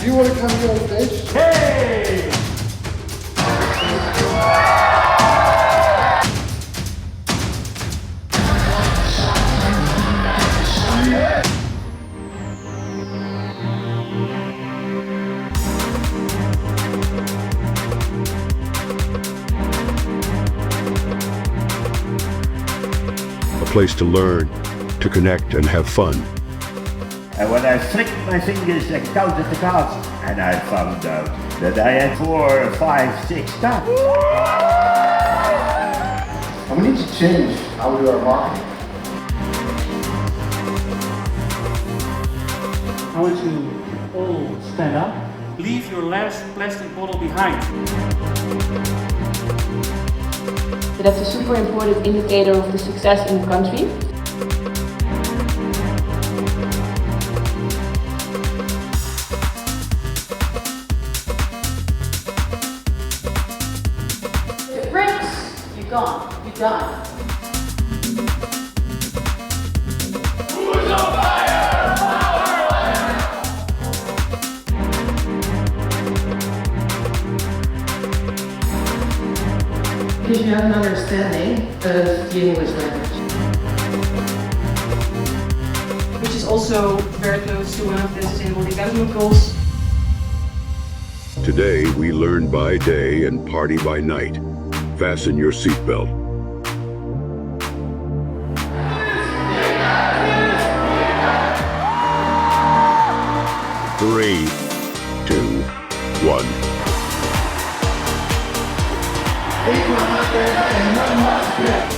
Do you want to come here on stage? Hey! A place to learn, to connect and have fun. And when I flicked my fingers and counted the cards, and I found out that I had 4, 5, 6 cards. And we need to change how we do our marketing. I want you to all stand up. Leave your last plastic bottle behind. That's a super important indicator of the success in the country. It breaks, you're gone, you're done. Who's on fire? Because you have an understanding of the English language. Which is also very close to one of the Sustainable Development Goals. Today we learn by day and party by night. Fasten your seatbelt. Three, 2, 1. Ik wil het en